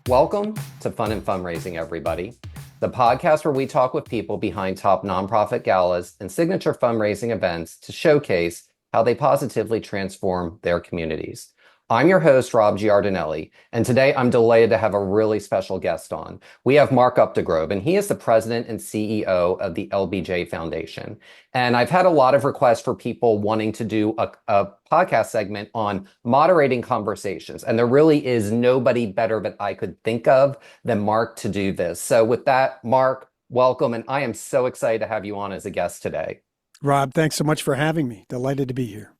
Welcome to Fun and Fundraising, everybody, the podcast where we talk with people behind top nonprofit galas and signature fundraising events to showcase how they positively transform their communities. I'm your host, Rob Giardinelli, and today I'm delighted to have a really special guest on. We have Mark Updegrove, and he is the president and CEO of the LBJ Foundation. And I've had a lot of requests for people wanting to do a podcast segment on moderating conversations, and there really is nobody better that I could think of than Mark to do this. So with that, Mark, welcome, and I am so excited to have you on as a guest today. Rob, thanks so much for having me. Delighted to be here.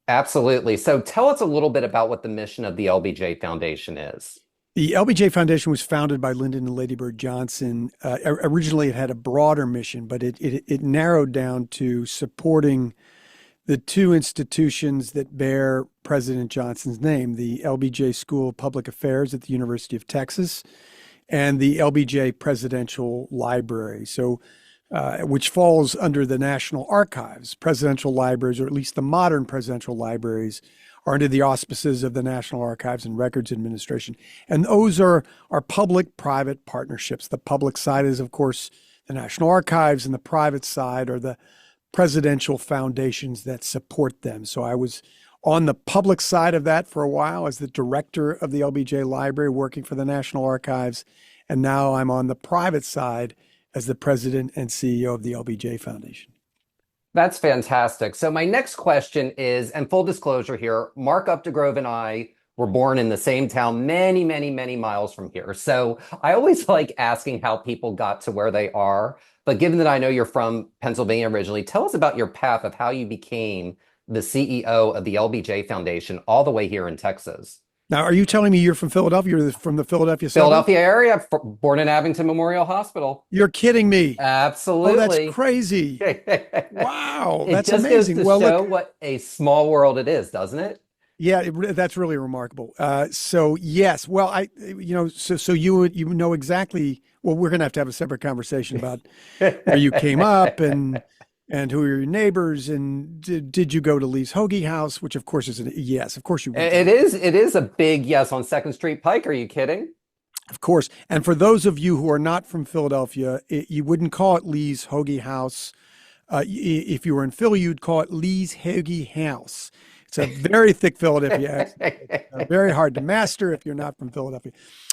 Absolutely. So tell us a little bit about what the mission of the LBJ Foundation is. The LBJ Foundation was founded by Lyndon and Lady Bird Johnson. Originally, it had a broader mission, but it narrowed down to supporting the two institutions that bear President Johnson's name, the LBJ School of Public Affairs at the University of Texas and the LBJ Presidential Library. So which falls under the National Archives. Presidential libraries, or at least the modern presidential libraries, are under the auspices of the National Archives and Records Administration. And those are public-private partnerships. The public side is, of course, the National Archives, and the private side are the presidential foundations that support them. So I was on the public side of that for a while as the director of the LBJ Library, working for the National Archives. And now I'm on the private side as the president and CEO of the LBJ Foundation. That's fantastic. So my next question is, and full disclosure here, Mark Updegrove and I were born in the same town many, many, many miles from here. So I always like asking how people got to where they are. But given that I know you're from Pennsylvania originally, tell us about your path of how you became the CEO of the LBJ Foundation all the way here in Texas. Now, are you telling me you're from Philadelphia? You're from the Philadelphia suburbs? Philadelphia area, born in Abington Memorial Hospital. You're kidding me. Absolutely. Oh, that's crazy. Wow, that's just amazing. Goes to show what a small world it is, doesn't it? Yeah, that's really remarkable. So yes, well, so you know exactly. Well, we're gonna have a separate conversation about where you came up and who are your neighbors, and did you go to Lee's Hoagie House, which of course is yes, of course you went. It is a big yes on 2nd Street Pike. Are you kidding? Of course. And for those of you who are not from Philadelphia, you wouldn't call it Lee's Hoagie House. If you were in Philly, you'd call it Lee's Hoagie House. It's a very thick Philadelphia accent. Very hard to master if you're not from Philadelphia.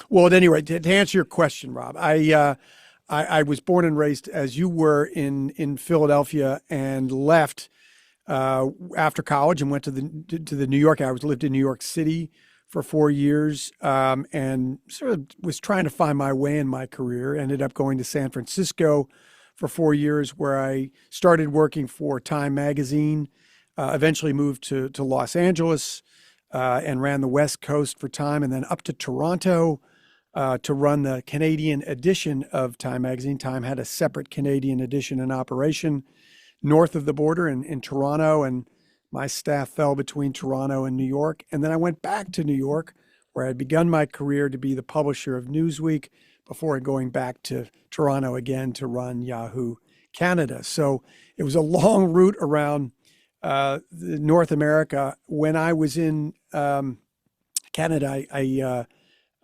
Well, at any rate, to answer your question, Rob, I was born and raised, as you were, in Philadelphia, and left after college and went to the New York. I lived in New York City for 4 years, and sort of was trying to find my way in my career. Ended up going to San Francisco for 4 years, where I started working for Time Magazine. Eventually moved to Los Angeles and ran the West Coast for Time, and then up to Toronto to run the Canadian edition of Time Magazine. Time had a separate Canadian edition in operation north of the border in Toronto, and my staff fell between Toronto and New York. And then I went back to New York, where I had begun my career to be the publisher of Newsweek before going back to Toronto again to run Yahoo Canada. So it was a long route around North America. When I was in Canada,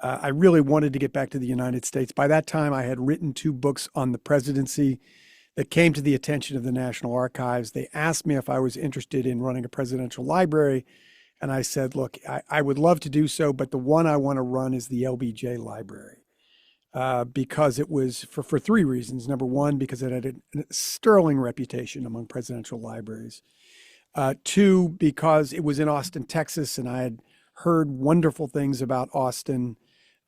I really wanted to get back to the United States. By that time, I had written 2 books on the presidency that came to the attention of the National Archives. They asked me if I was interested in running a presidential library. And I said, look, I would love to do so, but the one I want to run is the LBJ Library. Because it was for 3 reasons. Number one, because it had a sterling reputation among presidential libraries. 2, because it was in Austin, Texas, and I had heard wonderful things about Austin,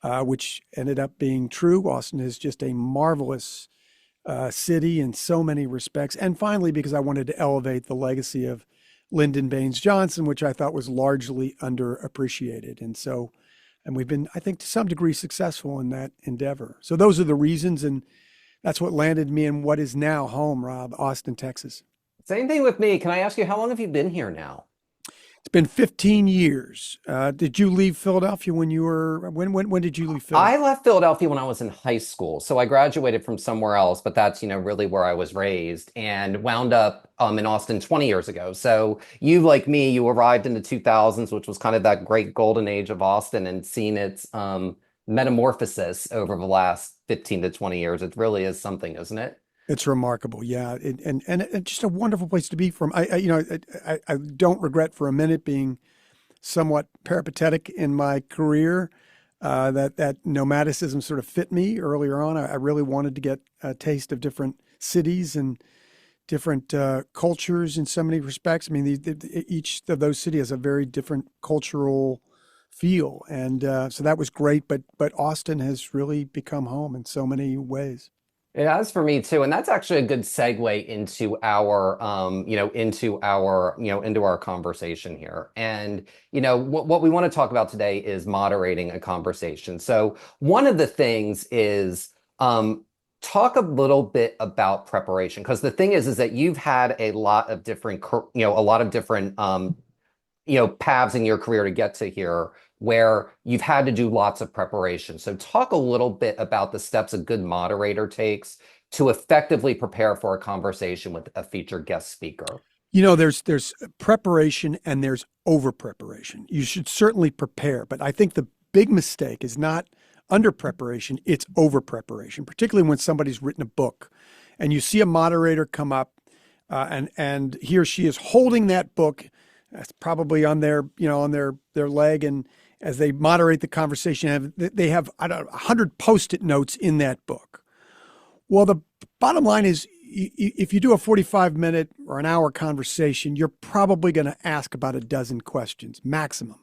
which ended up being true. Austin is just a marvelous city in so many respects. And finally, because I wanted to elevate the legacy of Lyndon Baines Johnson, which I thought was largely underappreciated. And we've been, I think, to some degree successful in that endeavor. So those are the reasons, and that's what landed me in what is now home, Rob, Austin, Texas. Same thing with me. Can I ask you, how long have you been here now? It's been 15 years. Did you leave Philadelphia when did you leave Philadelphia? I left Philadelphia when I was in high school. So I graduated from somewhere else, but that's, really where I was raised, and wound up in Austin 20 years ago. So you, like me, you arrived in the 2000s, which was kind of that great golden age of Austin, and seen its metamorphosis over the last 15 to 20 years. It really is something, isn't it? It's remarkable, yeah, and just a wonderful place to be from. I don't regret for a minute being somewhat peripatetic in my career. That nomadicism sort of fit me earlier on. I really wanted to get a taste of different cities and different cultures in so many respects. I mean, each of those cities has a very different cultural feel, and so that was great. But Austin has really become home in so many ways. It has for me too, and that's actually a good segue into our, into our conversation here. And what we want to talk about today is moderating a conversation. So one of the things is talk a little bit about preparation, because the thing is that you've had a lot of different, paths in your career to get to here where you've had to do lots of preparation. So talk a little bit about the steps a good moderator takes to effectively prepare for a conversation with a featured guest speaker. There's preparation and there's over preparation. You should certainly prepare, but I think the big mistake is not under preparation, it's over preparation, particularly when somebody's written a book and you see a moderator come up and he or she is holding that book. That's probably on their, on their leg, and as they moderate the conversation, they have 100 Post-it notes in that book. Well, the bottom line is, if you do a 45-minute or an hour conversation, you're probably going to ask about a dozen questions maximum.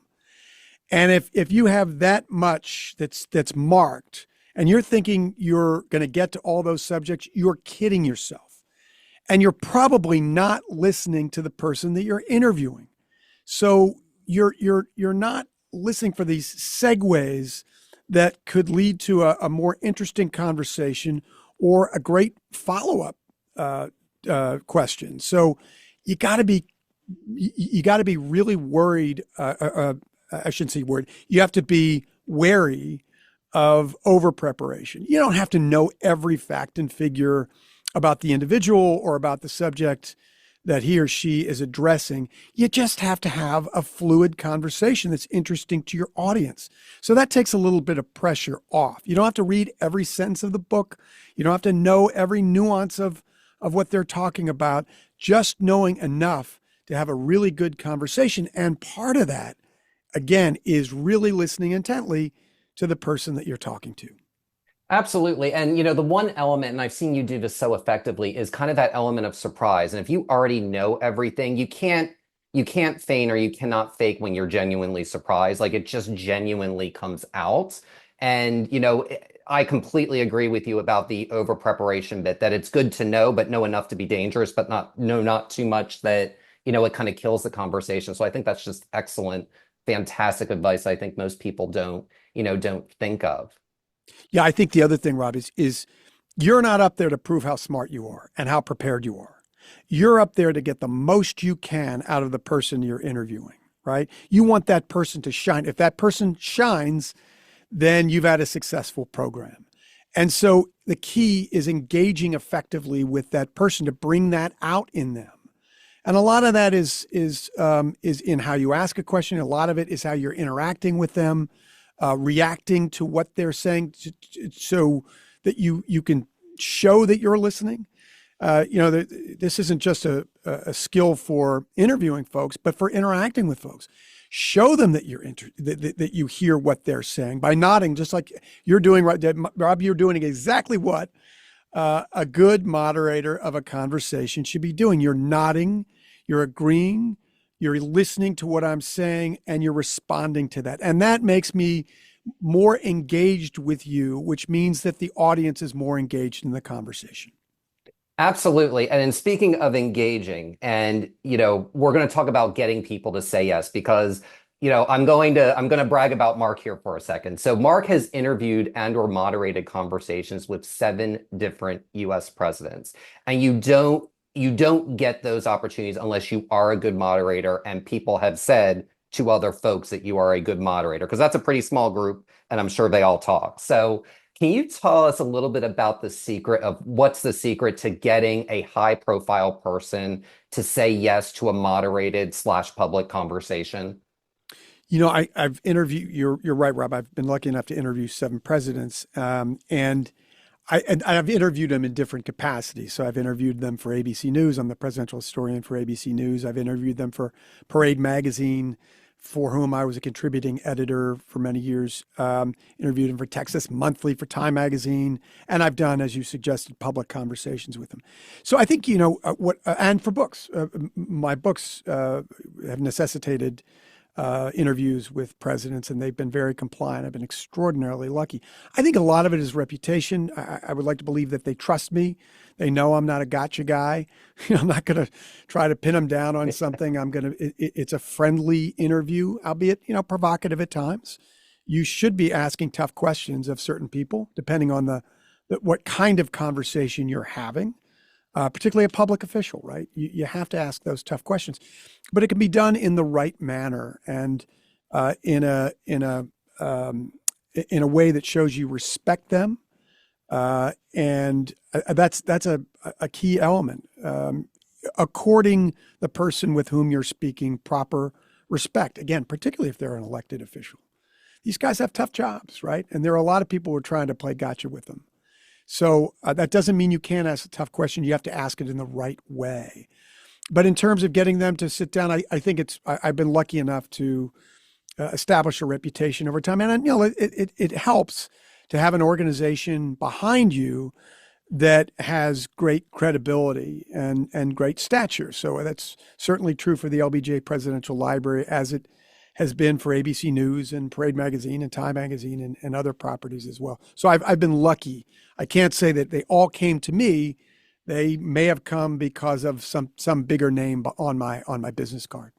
And if you have that much that's marked, and you're thinking you're going to get to all those subjects, you're kidding yourself, and you're probably not listening to the person that you're interviewing. So you're not listening for these segues that could lead to a more interesting conversation or a great follow-up question. So you got to be really worried. I shouldn't say worried. You have to be wary of over preparation. You don't have to know every fact and figure about the individual or about the subject that he or she is addressing. You just have to have a fluid conversation that's interesting to your audience. So that takes a little bit of pressure off. You don't have to read every sentence of the book. You don't have to know every nuance of what they're talking about. Just knowing enough to have a really good conversation. And part of that, again, is really listening intently to the person that you're talking to. Absolutely. And the one element, and I've seen you do this so effectively, is kind of that element of surprise. And if you already know everything, you can't feign or you cannot fake when you're genuinely surprised. Like, it just genuinely comes out. And I completely agree with you about the over preparation bit, that it's good to know, but know enough to be dangerous, but not too much that it kind of kills the conversation. So I think that's just excellent, fantastic advice. I think most people don't think of. Yeah, I think the other thing, Rob, is you're not up there to prove how smart you are and how prepared you are. You're up there to get the most you can out of the person you're interviewing, right? You want that person to shine. If that person shines, then you've had a successful program. And so the key is engaging effectively with that person to bring that out in them. And a lot of that is in how you ask a question. A lot of it is how you're interacting with them, reacting to what they're saying, so that you can show that you're listening. This isn't just a skill for interviewing folks, but for interacting with folks. Show them that that you hear what they're saying by nodding, just like you're doing right, Rob. You're doing exactly what a good moderator of a conversation should be doing. You're nodding, you're agreeing, you're listening to what I'm saying, and you're responding to that. And that makes me more engaged with you, which means that the audience is more engaged in the conversation. Absolutely. And in speaking of engaging, and we're going to talk about getting people to say yes, because I'm going to brag about Mark here for a second. So Mark has interviewed and or moderated conversations with 7 different US presidents. And you don't get those opportunities unless you are a good moderator and people have said to other folks that you are a good moderator, because that's a pretty small group and I'm sure they all talk. So can you tell us a little bit about what's the secret to getting a high profile person to say yes to a moderated / public conversation? I've interviewed. You're right, Rob. I've been lucky enough to interview 7 presidents, and I've interviewed them in different capacities. So I've interviewed them for ABC News. I'm the presidential historian for ABC News. I've interviewed them for Parade Magazine, for whom I was a contributing editor for many years. Interviewed them for Texas Monthly, for Time Magazine, and I've done, as you suggested, public conversations with them. So I think and for books, my books have necessitated interviews with presidents, and they've been very compliant. I've been extraordinarily lucky. I think a lot of it is reputation. I would like to believe that they trust me. They know I'm not a gotcha guy. I'm not going to try to pin them down on something. It's a friendly interview, albeit, provocative at times. You should be asking tough questions of certain people, depending on what kind of conversation you're having. Particularly a public official, right? You have to ask those tough questions, but it can be done in the right manner and in a way that shows you respect them, and that's a key element. According the person with whom you're speaking proper respect. Again, particularly if they're an elected official. These guys have tough jobs, right? And there are a lot of people who are trying to play gotcha with them. So that doesn't mean you can't ask a tough question. You have to ask it in the right way. But in terms of getting them to sit down, I think I've been lucky enough to establish a reputation over time. And, it helps to have an organization behind you that has great credibility and great stature. So that's certainly true for the LBJ Presidential Library, as it has been for ABC News and Parade Magazine and Time Magazine and other properties as well. So I've been lucky. I can't say that they all came to me. They may have come because of some bigger name on my business card.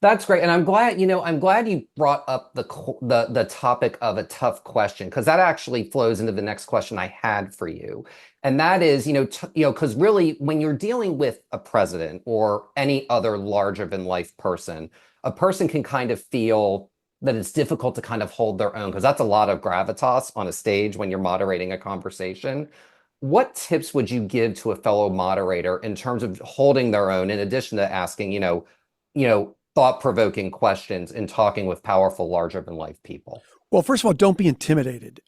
That's great, and I'm glad you brought up the topic of a tough question, because that actually flows into the next question I had for you, and that is, because really, when you're dealing with a president or any other larger than life person, a person can kind of feel that it's difficult to kind of hold their own, because that's a lot of gravitas on a stage when you're moderating a conversation. What tips would you give to a fellow moderator in terms of holding their own, in addition to asking, thought-provoking questions and talking with powerful, larger-than-life people? Well, first of all, don't be intimidated.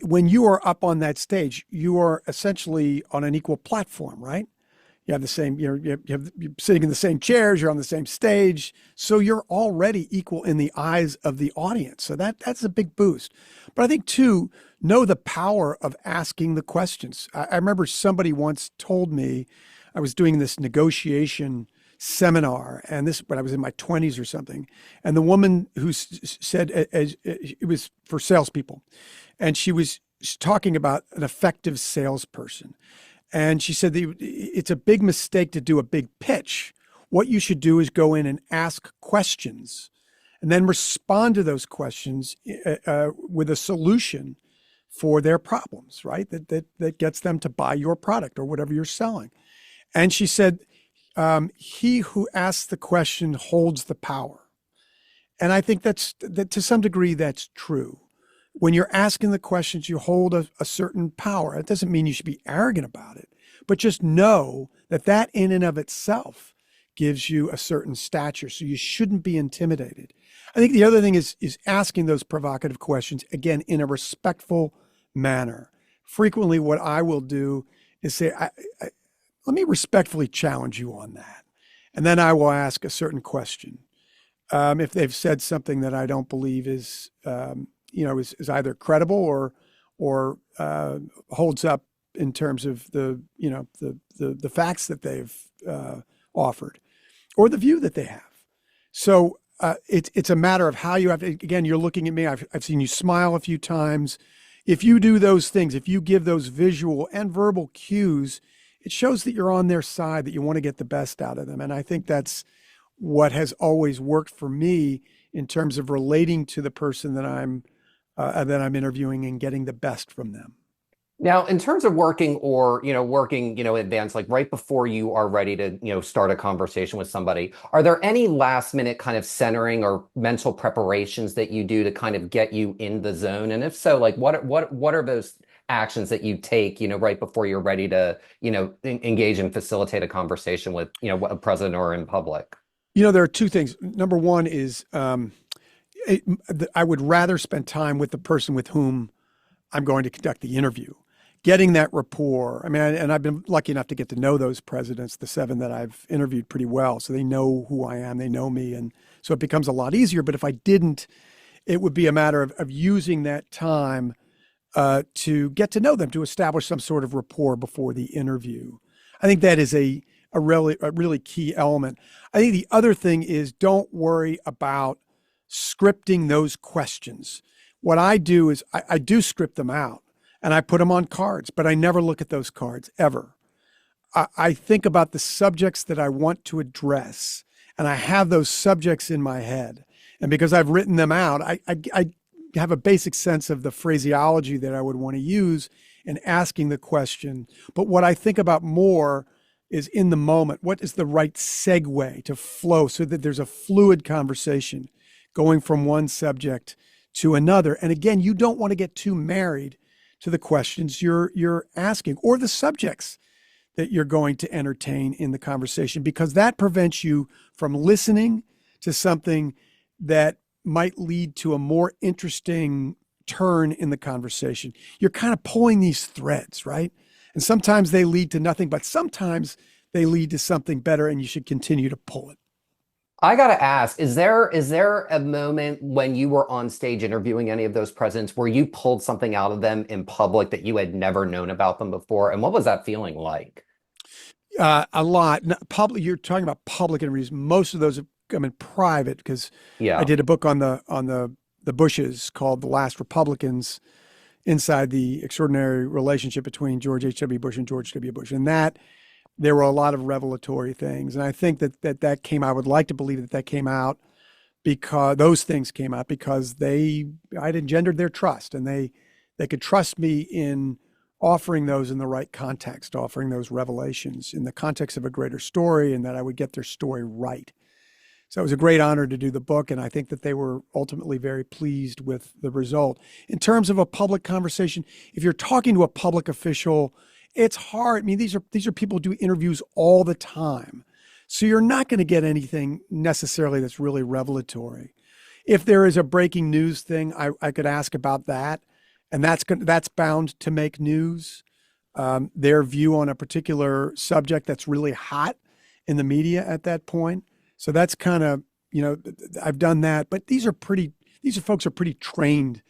When you are up on that stage, you are essentially on an equal platform, right? You have the same, you're sitting in the same chairs, you're on the same stage. So you're already equal in the eyes of the audience. So that's a big boost. But I think, too, know the power of asking the questions. I remember somebody once told me, I was doing this negotiation seminar, and this when I was in my 20s or something, and the woman who said, it was for salespeople, and she was talking about an effective salesperson, and she said it's a big mistake to do a big pitch. What you should do is go in and ask questions, and then respond to those questions with a solution for their problems, right? That gets them to buy your product or whatever you're selling. And she said, he who asks the question holds the power. And I think that to some degree, that's true. When you're asking the questions, you hold a certain power. It doesn't mean you should be arrogant about it, but just know that in and of itself gives you a certain stature. So you shouldn't be intimidated. I think the other thing is asking those provocative questions, again, in a respectful manner. Frequently, what I will do is say, let me respectfully challenge you on that. And then I will ask a certain question. If they've said something that I don't believe is either credible or holds up in terms of the facts that they've offered or the view that they have. So it's a matter of how you have. Again, you're looking at me. I've seen you smile a few times. If you do those things, if you give those visual and verbal cues, it shows that you're on their side, that you want to get the best out of them. And I think that's what has always worked for me in terms of relating to the person that I'm interviewing and getting the best from them. Now, in terms of working advanced, like right before you are ready to, start a conversation with somebody, are there any last minute kind of centering or mental preparations that you do to kind of get you in the zone? And if so, like what are those actions that you take, right before you're ready to, engage and facilitate a conversation with, a president or in public? There are two things. Number one is it, I would rather spend time with the person with whom I'm going to conduct the interview, getting that rapport. I mean, and I've been lucky enough to get to know those presidents, the seven that I've interviewed pretty well. So they know who I am, they know me. And so it becomes a lot easier. But if I didn't, it would be a matter of using that time to get to know them, to establish some sort of rapport before the interview. I think that is a really key element. I think the other thing is don't worry about scripting those questions. What I do is I do script them out and I put them on cards, but I never look at those cards ever. I think about the subjects that I want to address, and I have those subjects in my head. And because I've written them out, I have a basic sense of the phraseology that I would want to use in asking the question. But what I think about more is in the moment, what is the right segue to flow so that there's a fluid conversation going from one subject to another. And again, you don't want to get too married to the questions you're asking or the subjects that you're going to entertain in the conversation, because that prevents you from listening to something that might lead to a more interesting turn in the conversation. You're kind of pulling these threads, right? And sometimes they lead to nothing, but sometimes they lead to something better, and you should continue to pull it. I gotta ask, is there a moment when you were on stage interviewing any of those presidents where you pulled something out of them in public that you had never known about them before? And what was that feeling like? A lot. Public. You're talking about public interviews. Most of those have come in private because I Yeah. did a book on the Bushes called "The Last Republicans," inside the extraordinary relationship between George H.W. Bush and George W. Bush, and that there were a lot of revelatory things. And I think that came. I would like to believe that came out because those things came out because I'd engendered their trust, and they could trust me in offering those in the right context, offering those revelations in the context of a greater story, and that I would get their story right. So it was a great honor to do the book, and I think that they were ultimately very pleased with the result. In terms of a public conversation, if you're talking to a public official, it's hard. I mean, these are people who do interviews all the time. So you're not going to get anything necessarily that's really revelatory. If there is a breaking news thing, I could ask about that, and that's bound to make news. Their view on a particular subject that's really hot in the media at that point. So that's kind of, I've done that, but these are folks are pretty trained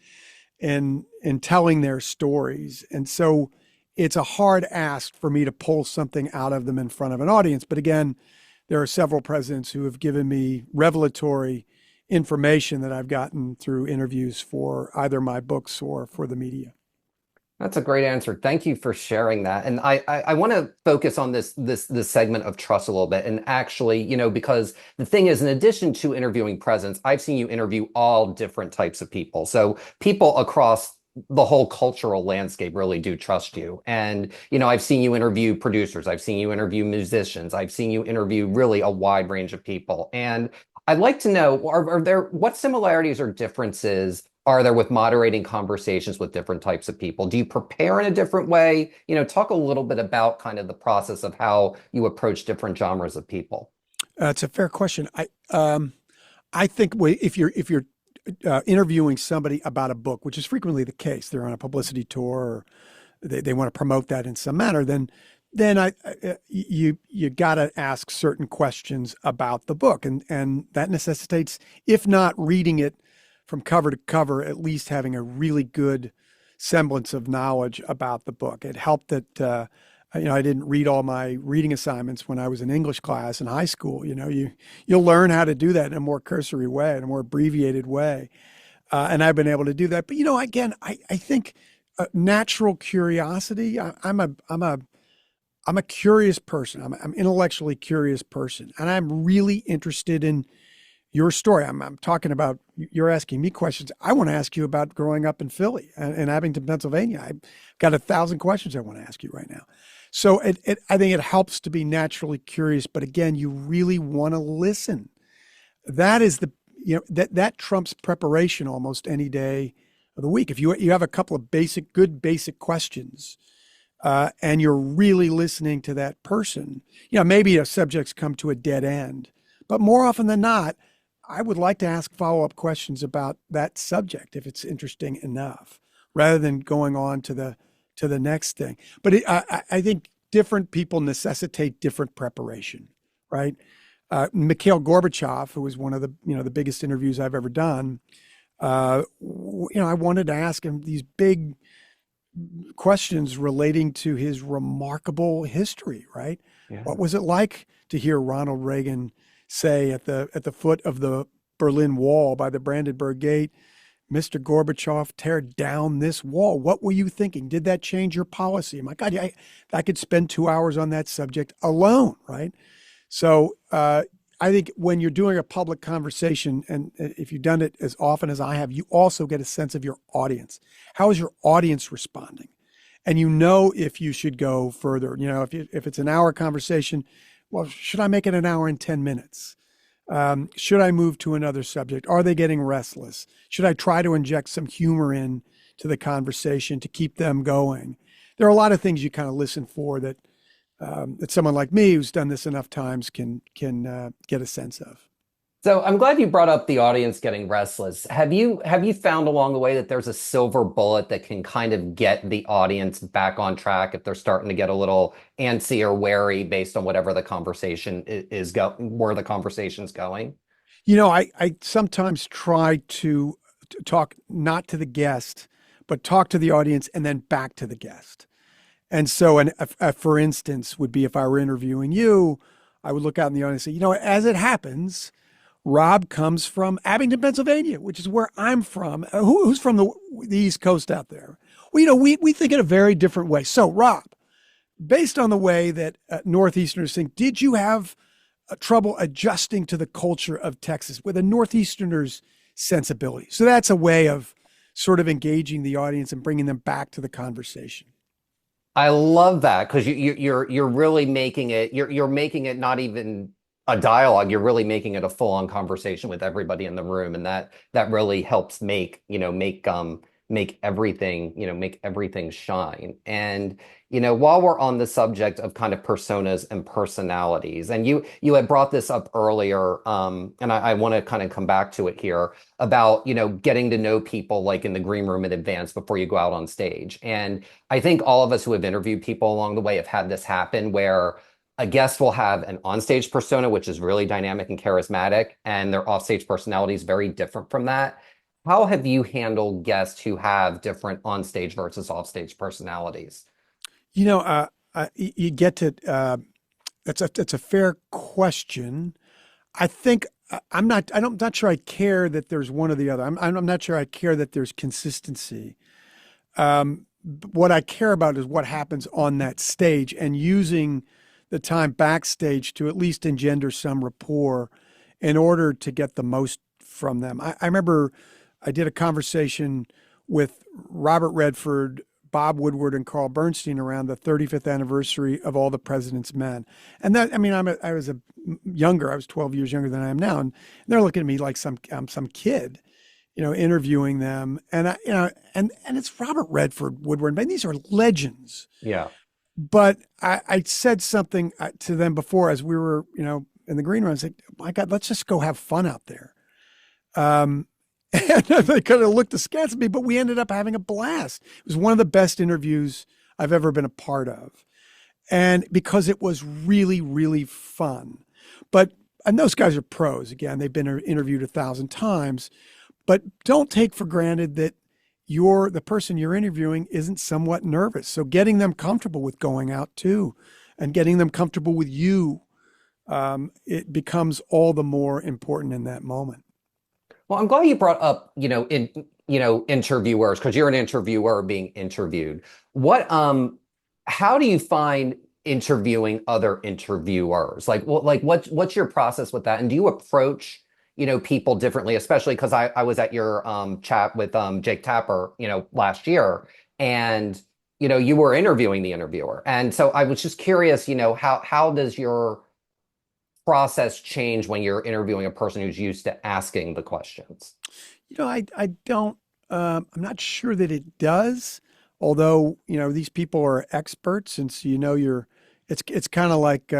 in telling their stories. And so it's a hard ask for me to pull something out of them in front of an audience. But again, there are several presidents who have given me revelatory information that I've gotten through interviews for either my books or for the media. That's a great answer. Thank you for sharing that. And I want to focus on this segment of trust a little bit. And actually, because the thing is, in addition to interviewing presidents, I've seen you interview all different types of people. So people across the whole cultural landscape really do trust you. And, I've seen you interview producers, I've seen you interview musicians, I've seen you interview really a wide range of people. And I'd like to know, are there what similarities or differences are there with moderating conversations with different types of people? Do you prepare in a different way? Talk a little bit about kind of the process of how you approach different genres of people. It's a fair question. I think if you're interviewing somebody about a book, which is frequently the case, they're on a publicity tour, or they want to promote that in some manner, then you got to ask certain questions about the book, and that necessitates, if not reading it from cover to cover, at least having a really good semblance of knowledge about the book. It helped that I didn't read all my reading assignments when I was in English class in high school. You'll learn how to do that in a more cursory way, in a more abbreviated way, and I've been able to do that. But again, I think natural curiosity. I'm a curious person. I'm intellectually curious person, and I'm really interested in your story. I'm talking about, you're asking me questions. I want to ask you about growing up in Philly and Abington, Pennsylvania. I've got 1,000 questions I want to ask you right now. So I think it helps to be naturally curious, but again, you really want to listen. That is that trumps preparation almost any day of the week. If you have a couple of good basic questions, and you're really listening to that person, maybe a subject's come to a dead end, But more often than not, I would like to ask follow-up questions about that subject if it's interesting enough, rather than going on to the next thing. But I think different people necessitate different preparation, right? Mikhail Gorbachev, who was one of the the biggest interviews I've ever done, I wanted to ask him these big questions relating to his remarkable history, right? Yeah. What was it like to hear Ronald Reagan say at the foot of the Berlin Wall by the Brandenburg Gate, Mr. Gorbachev, tear down this wall. What were you thinking? Did that change your policy? My God, I could spend 2 hours on that subject alone, right? So I think when you're doing a public conversation, and if you've done it as often as I have, you also get a sense of your audience. How is your audience responding? And if you should go further. If it's an hour conversation, well, should I make it an hour and 10 minutes? Should I move to another subject? Are they getting restless? Should I try to inject some humor in to the conversation to keep them going? There are a lot of things you kind of listen for that someone like me who's done this enough times can get a sense of. So I'm glad you brought up the audience getting restless. Have you found along the way that there's a silver bullet that can kind of get the audience back on track if they're starting to get a little antsy or wary based on whatever the conversation where the conversation's going? I sometimes try to talk not to the guest, but talk to the audience and then back to the guest. And so, for instance, would be if I were interviewing you, I would look out in the audience and say, as it happens, Rob comes from Abington, Pennsylvania, which is where I'm from. Who's from the East Coast out there? Well, we think in a very different way. So, Rob, based on the way that Northeasterners think, did you have trouble adjusting to the culture of Texas with a Northeasterner's sensibility? So that's a way of sort of engaging the audience and bringing them back to the conversation. I love that because you're really making it you're making it not even a dialogue. You're really making it a full-on conversation with everybody in the room, and that really helps make everything shine. And while we're on the subject of kind of personas and personalities, and you had brought this up earlier, and I want to kind of come back to it here about getting to know people like in the green room in advance before you go out on stage. And I think all of us who have interviewed people along the way have had this happen where a guest will have an onstage persona, which is really dynamic and charismatic, and their offstage personality is very different from that. How have you handled guests who have different onstage versus offstage personalities? You get to that's a fair question. I think I'm not sure I care that there's one or the other. I'm not sure I care that there's consistency. What I care about is what happens on that stage and using the time backstage to at least engender some rapport in order to get the most from them. I remember I did a conversation with Robert Redford, Bob Woodward, and Carl Bernstein around the 35th anniversary of All the President's Men. And that, I mean, I was 12 years younger than I am now. And they're looking at me like I'm some kid, interviewing them. And and it's Robert Redford, Woodward, and these are legends. Yeah. But I said something to them before as we were, in the green room. I said, my God, let's just go have fun out there. And they kind of looked askance at me, but we ended up having a blast. It was one of the best interviews I've ever been a part of. And because it was really, really fun. And those guys are pros. Again, they've been interviewed 1,000 times. But don't take for granted that the person you're interviewing isn't somewhat nervous. So getting them comfortable with going out too, and getting them comfortable with you, it becomes all the more important in that moment. Well, I'm glad you brought up, interviewers, because you're an interviewer being interviewed. How do you find interviewing other interviewers? What's your process with that? And do you approach, people differently, especially because I was at your chat with Jake Tapper, last year, and you were interviewing the interviewer. And so I was just curious, how does your process change when you're interviewing a person who's used to asking the questions? I don't, I'm not sure that it does, although, these people are experts. And so, it's kind of like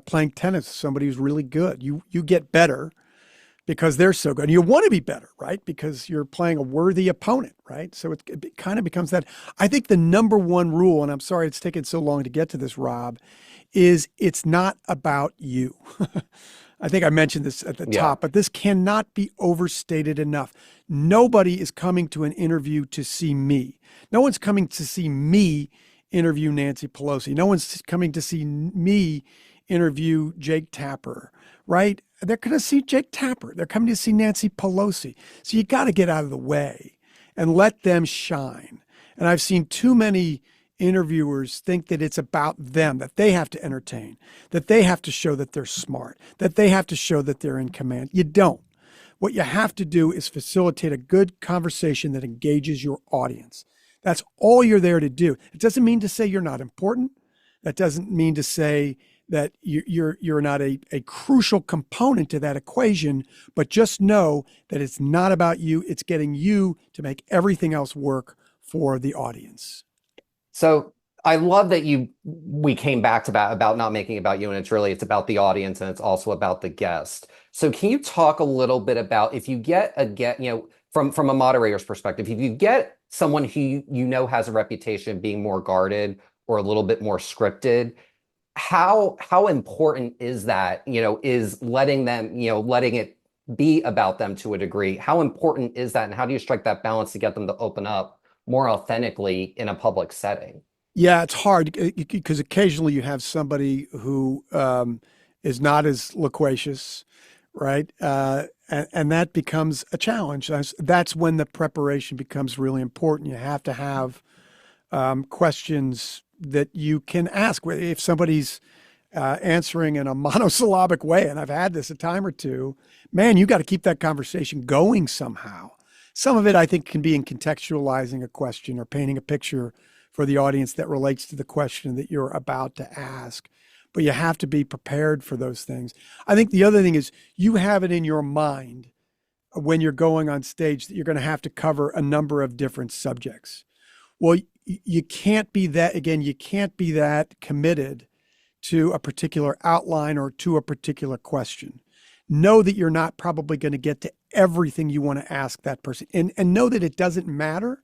playing tennis with somebody who's really good. You get better because they're so good. And you want to be better, right? Because you're playing a worthy opponent, right? So it kind of becomes that. I think the number one rule, and I'm sorry it's taken so long to get to this, Rob, is it's not about you. I think I mentioned this at the Yeah. top, but this cannot be overstated enough. Nobody is coming to an interview to see me. No one's coming to see me interview Nancy Pelosi. No one's coming to see me interview Jake Tapper, right? They're going to see Jake Tapper. They're coming to see Nancy Pelosi. So you got to get out of the way and let them shine. And I've seen too many interviewers think that it's about them, that they have to entertain, that they have to show that they're smart, that they have to show that they're in command. You don't. What you have to do is facilitate a good conversation that engages your audience. That's all you're there to do. It doesn't mean to say you're not important. That doesn't mean to say that you're not a crucial component to that equation, but just know that it's not about you. It's getting you to make everything else work for the audience. So I love that we came back to about not making about you, and it's about the audience and it's also about the guest. So can you talk a little bit about if you from a moderator's perspective, if you get someone who has a reputation being more guarded or a little bit more scripted, how important is that, is letting it be about them to a degree? How important is that? And how do you strike that balance to get them to open up more authentically in a public setting? Yeah, it's hard because occasionally you have somebody who is not as loquacious, right? And that becomes a challenge. That's when the preparation becomes really important. You have to have questions that you can ask. If somebody's answering in a monosyllabic way, and I've had this a time or two, man, you got to keep that conversation going somehow. Some of it, I think, can be in contextualizing a question or painting a picture for the audience that relates to the question that you're about to ask. But you have to be prepared for those things. I think the other thing is you have it in your mind when you're going on stage that you're going to have to cover a number of different subjects. Well, you can't be that, again, you can't be that committed to a particular outline or to a particular question. Know that you're not probably going to get to everything you want to ask that person. And know that it doesn't matter.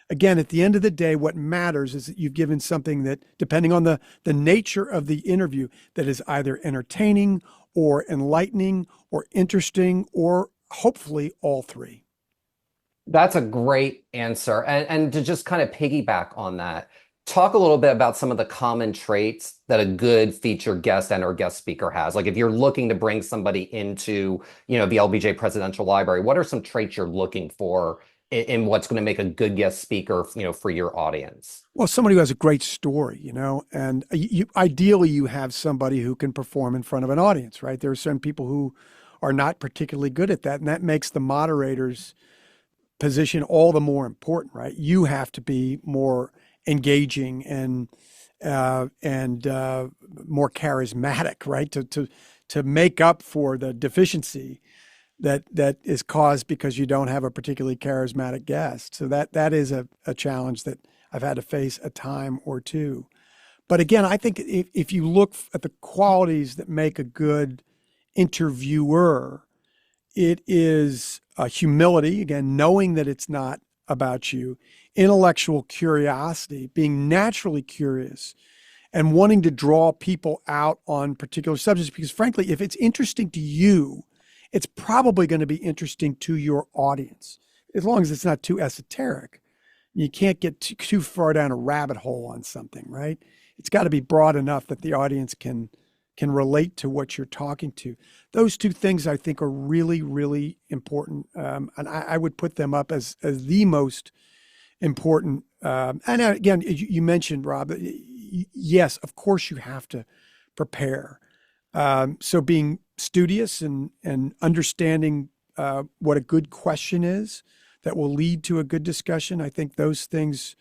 Again, at the end of the day, what matters is that you've given something that, depending on the nature of the interview, that is either entertaining or enlightening or interesting or hopefully all three. That's a great answer. And to just kind of piggyback on that, talk a little bit about some of the common traits that a good featured guest and or guest speaker has. Like if you're looking to bring somebody into, the LBJ Presidential Library, what are some traits you're looking for in what's going to make a good guest speaker, for your audience? Well, somebody who has a great story, and ideally you have somebody who can perform in front of an audience, right? There are certain people who are not particularly good at that, and that makes the moderator's position all the more important, right? You have to be more engaging and more charismatic, right? To make up for the deficiency that is caused because you don't have a particularly charismatic guest. So that is a challenge that I've had to face a time or two. But again, I think if you look at the qualities that make a good interviewer, it is humility, again, knowing that it's not about you, intellectual curiosity, being naturally curious, and wanting to draw people out on particular subjects. Because frankly, if it's interesting to you, it's probably going to be interesting to your audience, as long as it's not too esoteric. You can't get too far down a rabbit hole on something, right? It's got to be broad enough that the audience can relate to what you're talking to. Those two things I think are really, really important. And I would put them up as the most important. And again, you mentioned, Rob, yes, of course you have to prepare. So being studious and understanding what a good question is that will lead to a good discussion, I think those things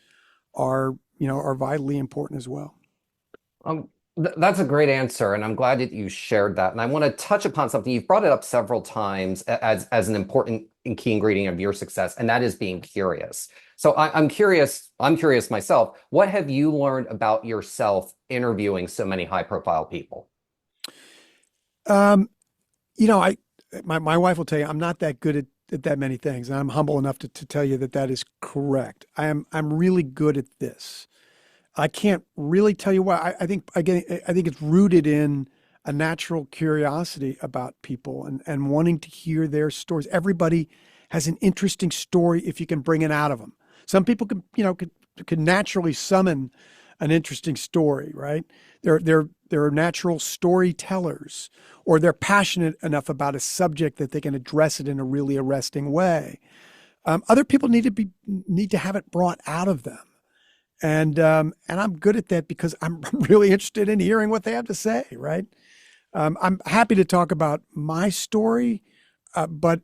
are vitally important as well. That's a great answer, and I'm glad that you shared that. And I want to touch upon something you've brought it up several times as an important and key ingredient of your success, and that is being curious. So I'm curious. I'm curious myself. What have you learned about yourself interviewing so many high-profile people? Um, you know, my wife will tell you I'm not that good at that many things, and I'm humble enough to tell you that that is correct. I'm really good at this. I can't really tell you why. I think again, I think it's rooted in a natural curiosity about people and wanting to hear their stories. Everybody has an interesting story if you can bring it out of them. Some people can, can naturally summon an interesting story, right? They're natural storytellers, or they're passionate enough about a subject that they can address it in a really arresting way. Other people need to have it brought out of them. And I'm good at that because I'm really interested in hearing what they have to say, right? I'm happy to talk about my story, but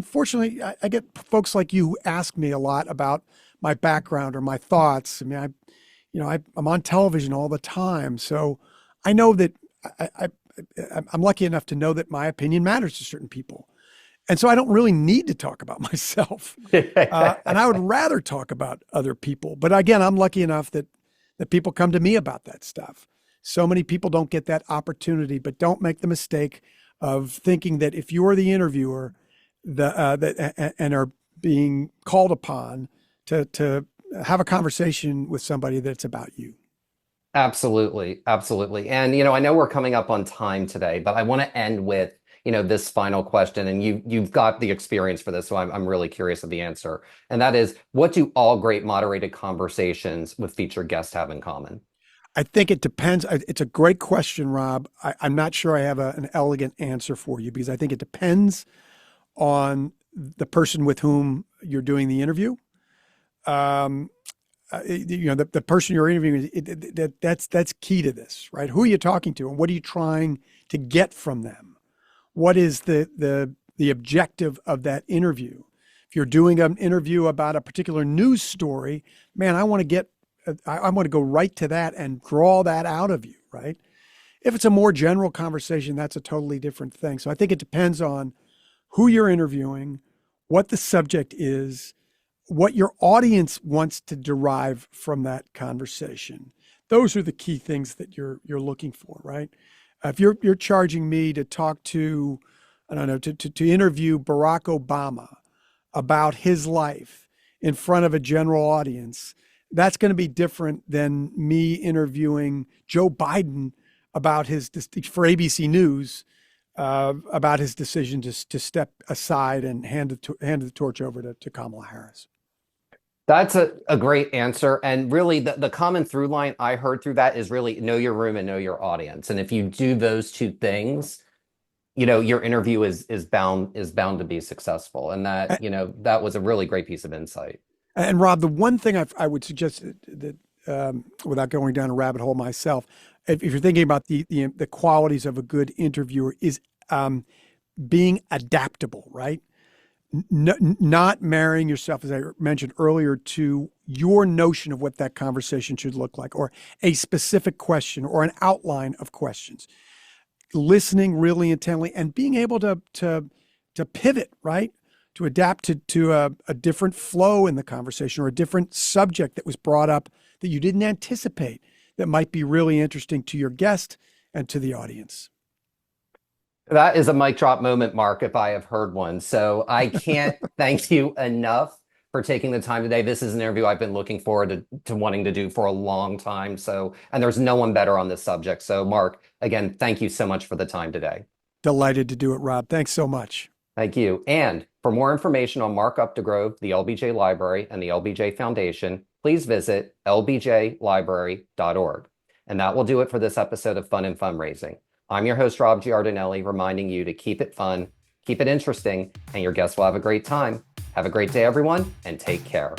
fortunately, I get folks like you who ask me a lot about my background or my thoughts. I mean, I'm on television all the time, so I know that I, I I'm lucky enough to know that my opinion matters to certain people, and so I don't really need to talk about myself. And I would rather talk about other people. But again, I'm lucky enough that people come to me about that stuff. So many people don't get that opportunity, but don't make the mistake of thinking that if you're the interviewer, and are being called upon to have a conversation with somebody that's about you. Absolutely, absolutely. And I know we're coming up on time today, but I want to end with, this final question. And you've got the experience for this, so I'm really curious of the answer. And that is, what do all great moderated conversations with featured guests have in common? I think it depends. It's a great question, Rob. I'm not sure I have an elegant answer for you because I think it depends on the person with whom you're doing the interview. The person you're interviewing, that's key to this, right? Who are you talking to, and what are you trying to get from them? What is the objective of that interview? If you're doing an interview about a particular news story, man, I want to go right to that and draw that out of you, right? If it's a more general conversation, that's a totally different thing. So I think it depends on who you're interviewing, what the subject is, what your audience wants to derive from that conversation. Those are the key things that you're looking for, right? If you're charging me to talk to, I don't know, to interview Barack Obama about his life in front of a general audience, that's going to be different than me interviewing Joe Biden about for ABC News, about his decision to step aside and hand the torch over to Kamala Harris. That's a great answer. And really, the common through line I heard through that is really know your room and know your audience. And if you do those two things, your interview is bound to be successul. And that was a really great piece of insight. And Rob, the one thing I would suggest that, without going down a rabbit hole myself, if you're thinking about the qualities of a good interviewer, is being adaptable, right? Not marrying yourself, as I mentioned earlier, to your notion of what that conversation should look like, or a specific question, or an outline of questions. Listening really intently and being able to pivot, right? To adapt to a different flow in the conversation, or a different subject that was brought up that you didn't anticipate, that might be really interesting to your guest and to the audience. That is a mic drop moment, Mark, if I have heard one. So I can't thank you enough for taking the time today. This is an interview I've been looking forward to wanting to do for a long time. And there's no one better on this subject. So Mark, again, thank you so much for the time today. Delighted to do it, Rob. Thanks so much. Thank you. And for more information on Mark Updegrove, the LBJ Library, and the LBJ Foundation, please visit lbjlibrary.org. And that will do it for this episode of Fun and Fundraising. I'm your host, Rob Giardinelli, reminding you to keep it fun, keep it interesting, and your guests will have a great time. Have a great day, everyone, and take care.